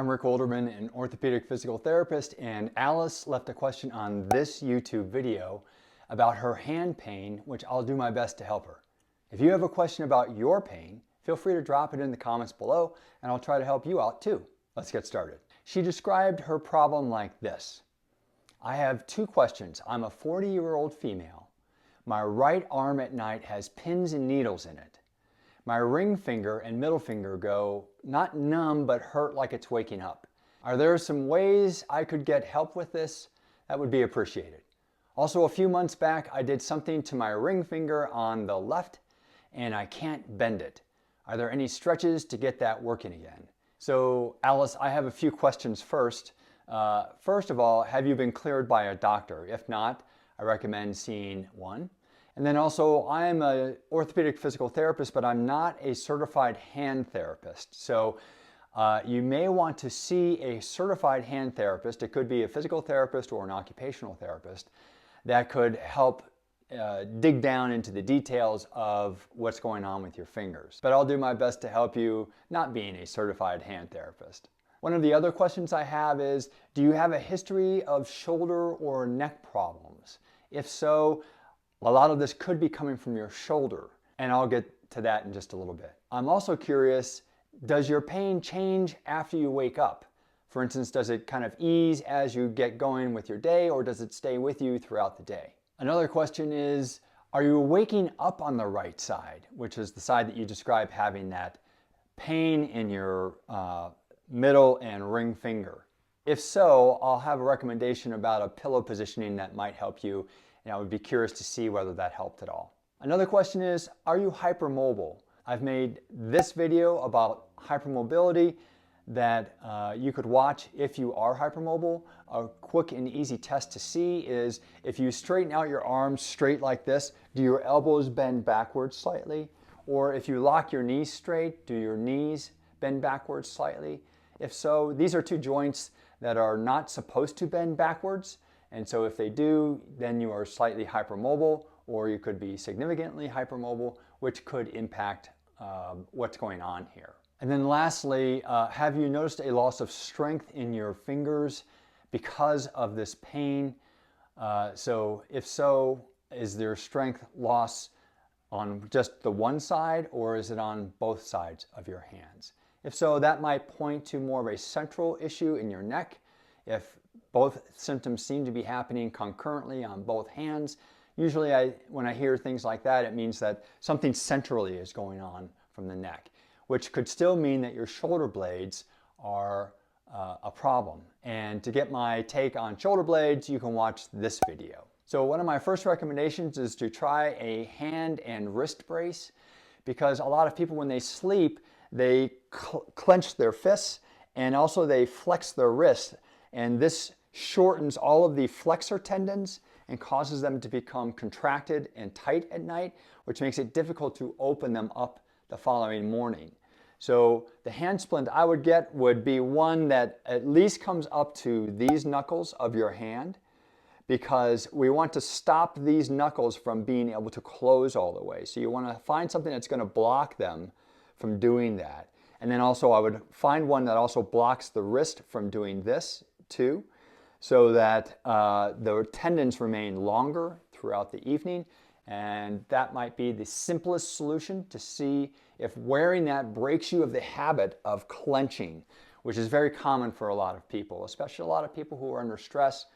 I'm Rick Olderman, an orthopedic physical therapist, and Alice left a question on this YouTube video about her hand pain, which I'll do my best to help her. If you have a question about your pain, feel free to drop it in the comments below, and I'll try to help you out too. Let's get started. She described her problem like this. I have two questions. I'm a 40-year-old female. My right arm at night has pins and needles in it. My ring finger and middle finger go not numb, but hurt like it's waking up. Are there some ways I could get help with this? That would be appreciated. Also, a few months back, I did something to my ring finger on the left and I can't bend it. Are there any stretches to get that working again? So, Alice, I have a few questions first. First of all, have you been cleared by a doctor? If not, I recommend seeing one. And then also, I'm an orthopedic physical therapist, but I'm not a certified hand therapist. So you may want to see a certified hand therapist. It could be a physical therapist or an occupational therapist that could help dig down into the details of what's going on with your fingers. But I'll do my best to help you, not being a certified hand therapist. One of the other questions I have is, do you have a history of shoulder or neck problems? If so, a lot of this could be coming from your shoulder, and I'll get to that in just a little bit. I'm also curious, does your pain change after you wake up? For instance, does it kind of ease as you get going with your day, or does it stay with you throughout the day? Another question is, are you waking up on the right side, which is the side that you describe having that pain in your middle and ring finger? If so, I'll have a recommendation about a pillow positioning that might help you, and I would be curious to see whether that helped at all. Another question is, are you hypermobile? I've made this video about hypermobility that you could watch if you are hypermobile. A quick and easy test to see is if you straighten out your arms straight like this, do your elbows bend backwards slightly? Or if you lock your knees straight, do your knees bend backwards slightly? If so, these are two joints that are not supposed to bend backwards. And so if they do, then you are slightly hypermobile, or you could be significantly hypermobile, which could impact what's going on here. And then lastly, have you noticed a loss of strength in your fingers because of this pain? So if so, is there strength loss on just the one side, or is it on both sides of your hands? If so, that might point to more of a central issue in your neck. If both symptoms seem to be happening concurrently on both hands, usually when I hear things like that, it means that something centrally is going on from the neck, which could still mean that your shoulder blades are a problem. And to get my take on shoulder blades, you can watch this video. So one of my first recommendations is to try a hand and wrist brace, because a lot of people, when they sleep, they clench their fists and also they flex their wrists. And this shortens all of the flexor tendons and causes them to become contracted and tight at night, which makes it difficult to open them up the following morning. So the hand splint I would get would be one that at least comes up to these knuckles of your hand, because we want to stop these knuckles from being able to close all the way. So you want to find something that's going to block them from doing that. And then also I would find one that also blocks the wrist from doing this too, so that the tendons remain longer throughout the evening. And that might be the simplest solution to see if wearing that breaks you of the habit of clenching, which is very common for a lot of people, especially a lot of people who are under stress,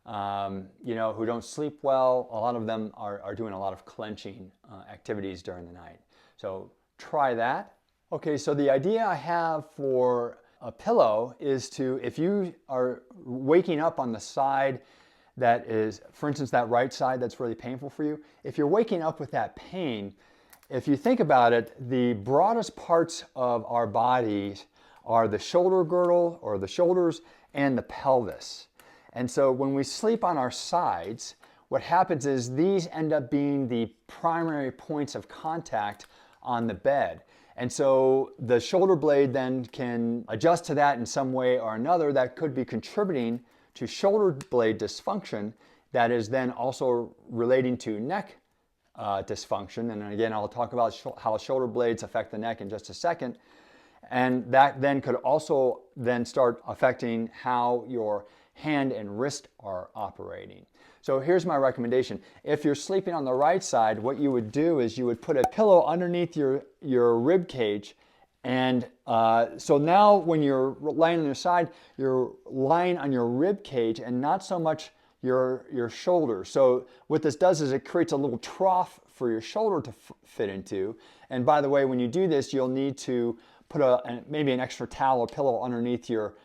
who don't sleep well. A lot of them are doing a lot of clenching activities during the night. So try that. Okay, so the idea I have for a pillow is to, if you are waking up on the side that is, for instance, that right side that's really painful for you, if you're waking up with that pain, if you think about it, the broadest parts of our bodies are the shoulder girdle or the shoulders and the pelvis. And so when we sleep on our sides, what happens is these end up being the primary points of contact on the bed. And so the shoulder blade then can adjust to that in some way or another that could be contributing to shoulder blade dysfunction that is then also relating to neck dysfunction. And again, I'll talk about how shoulder blades affect the neck in just a second. And that then could also then start affecting how your hand and wrist are operating. So here's my recommendation. If you're sleeping on the right side, what you would do is you would put a pillow underneath your rib cage. And so now when you're lying on your side, you're lying on your rib cage and not so much your shoulder. So what this does is it creates a little trough for your shoulder to fit into. And by the way, when you do this, you'll need to put maybe an extra towel or pillow underneath your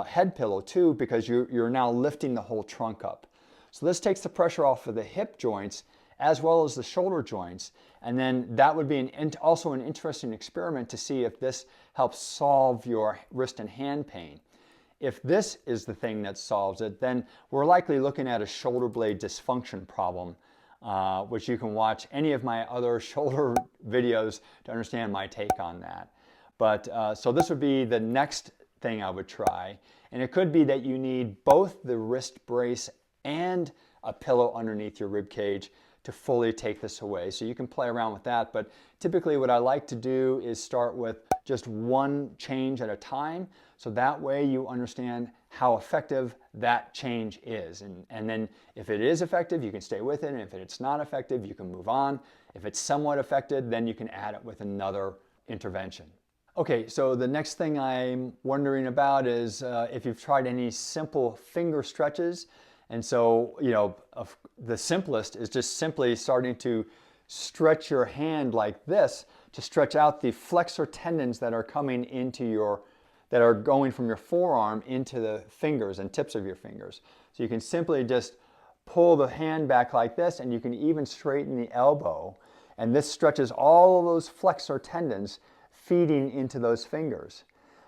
head pillow too, because you're now lifting the whole trunk up. So this takes the pressure off of the hip joints as well as the shoulder joints. And then that would be also an interesting experiment to see if this helps solve your wrist and hand pain. If this is the thing that solves it, then we're likely looking at a shoulder blade dysfunction problem, which you can watch any of my other shoulder videos to understand my take on that. But so this would be the next thing I would try. And it could be that you need both the wrist brace and a pillow underneath your rib cage to fully take this away. So you can play around with that, but typically what I like to do is start with just one change at a time, so that way you understand how effective that change is. And then if it is effective, you can stay with it, and if it's not effective, you can move on. If it's somewhat affected, then you can add it with another intervention. Okay, so the next thing I'm wondering about is if you've tried any simple finger stretches. And so, you know, the simplest is just simply starting to stretch your hand like this to stretch out the flexor tendons that are coming into that are going from your forearm into the fingers and tips of your fingers. So you can simply just pull the hand back like this, and you can even straighten the elbow. And this stretches all of those flexor tendons feeding into those fingers.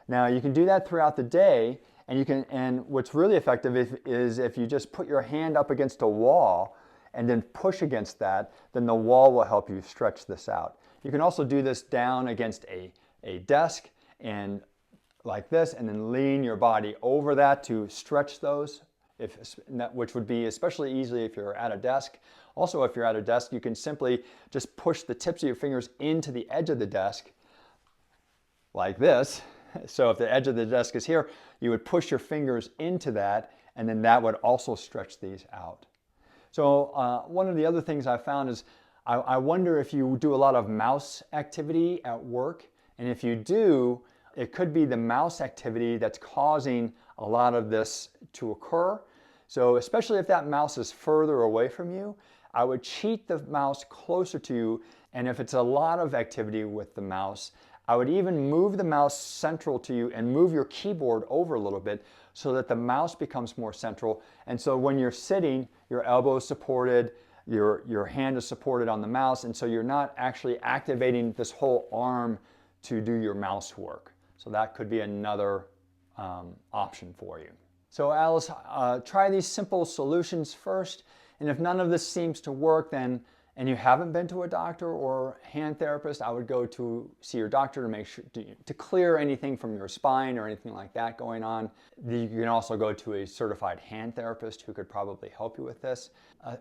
Now you can do that throughout the day. And what's really effective is if you just put your hand up against a wall and then push against that, then the wall will help you stretch this out. You can also do this down against a desk and like this, and then lean your body over that to stretch those, which would be especially easy if you're at a desk. Also, if you're at a desk, you can simply just push the tips of your fingers into the edge of the desk like this. So if the edge of the desk is here, you would push your fingers into that, and then that would also stretch these out. So one of the other things I found is I wonder if you do a lot of mouse activity at work, and if you do, it could be the mouse activity that's causing a lot of this to occur. So especially if that mouse is further away from you, I would cheat the mouse closer to you, and if it's a lot of activity with the mouse, I would even move the mouse central to you and move your keyboard over a little bit so that the mouse becomes more central. And so when you're sitting, your elbow is supported, your hand is supported on the mouse, and so you're not actually activating this whole arm to do your mouse work. So that could be another option for you. So Alice, try these simple solutions first, and if none of this seems to work, and you haven't been to a doctor or hand therapist, I would go to see your doctor to make sure to clear anything from your spine or anything like that going on. You can also go to a certified hand therapist who could probably help you with this.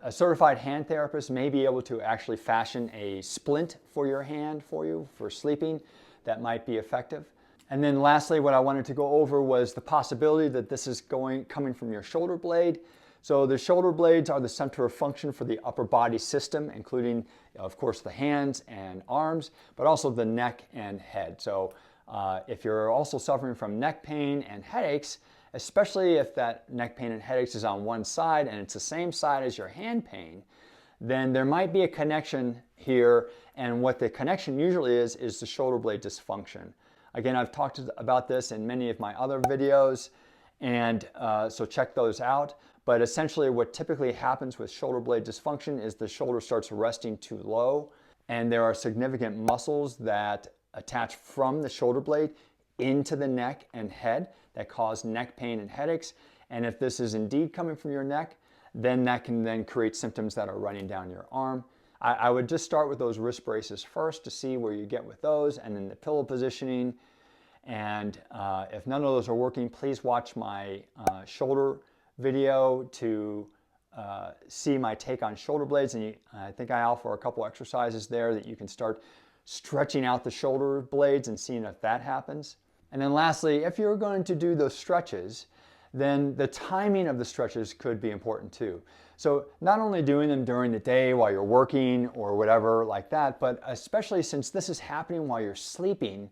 A certified hand therapist may be able to actually fashion a splint for your hand for you for sleeping. That might be effective. And then lastly, what I wanted to go over was the possibility that this is coming from your shoulder blade. So the shoulder blades are the center of function for the upper body system, including, of course, the hands and arms, but also the neck and head. So if you're also suffering from neck pain and headaches, especially if that neck pain and headaches is on one side and it's the same side as your hand pain, then there might be a connection here, and what the connection usually is the shoulder blade dysfunction. Again, I've talked about this in many of my other videos, and so check those out. But essentially what typically happens with shoulder blade dysfunction is the shoulder starts resting too low, and there are significant muscles that attach from the shoulder blade into the neck and head that cause neck pain and headaches. And if this is indeed coming from your neck, then that can then create symptoms that are running down your arm. I would just start with those wrist braces first to see where you get with those, and then the pillow positioning. And if none of those are working, please watch my shoulder video to see my take on shoulder blades, and I think I offer a couple exercises there that you can start stretching out the shoulder blades and seeing if that happens. And then lastly, if you're going to do those stretches, then the timing of the stretches could be important too. So not only doing them during the day while you're working or whatever like that, but especially since this is happening while you're sleeping,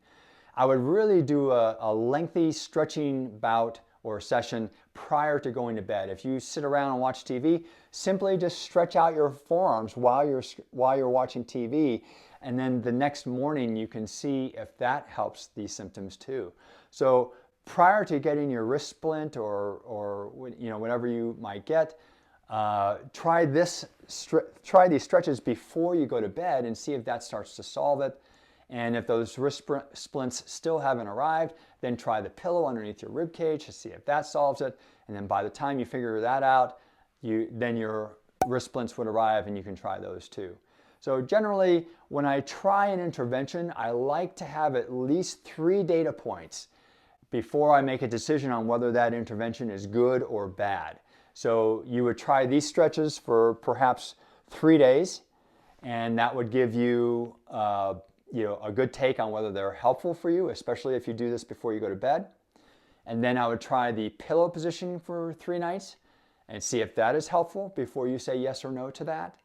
I would really do a lengthy stretching bout or session prior to going to bed. If you sit around and watch TV, simply just stretch out your forearms while you're watching TV, and then the next morning you can see if that helps these symptoms too. So prior to getting your wrist splint or whatever you might get, try these stretches before you go to bed and see if that starts to solve it. And if those wrist splints still haven't arrived, then try the pillow underneath your rib cage to see if that solves it. And then by the time you figure that out, then your wrist splints would arrive and you can try those too. So generally, when I try an intervention, I like to have at least 3 data points before I make a decision on whether that intervention is good or bad. So you would try these stretches for perhaps 3 days, and that would give you a good take on whether they're helpful for you, especially if you do this before you go to bed. And then I would try the pillow positioning for 3 nights and see if that is helpful before you say yes or no to that.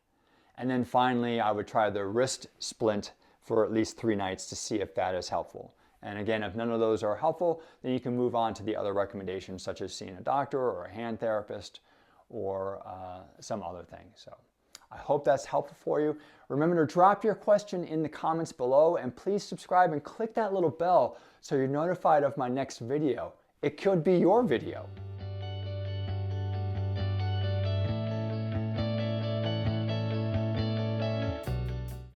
And then finally, I would try the wrist splint for at least 3 nights to see if that is helpful. And again, if none of those are helpful, then you can move on to the other recommendations, such as seeing a doctor or a hand therapist or some other thing. So I hope that's helpful for you. Remember to drop your question in the comments below, and please subscribe and click that little bell so you're notified of my next video. It could be your video.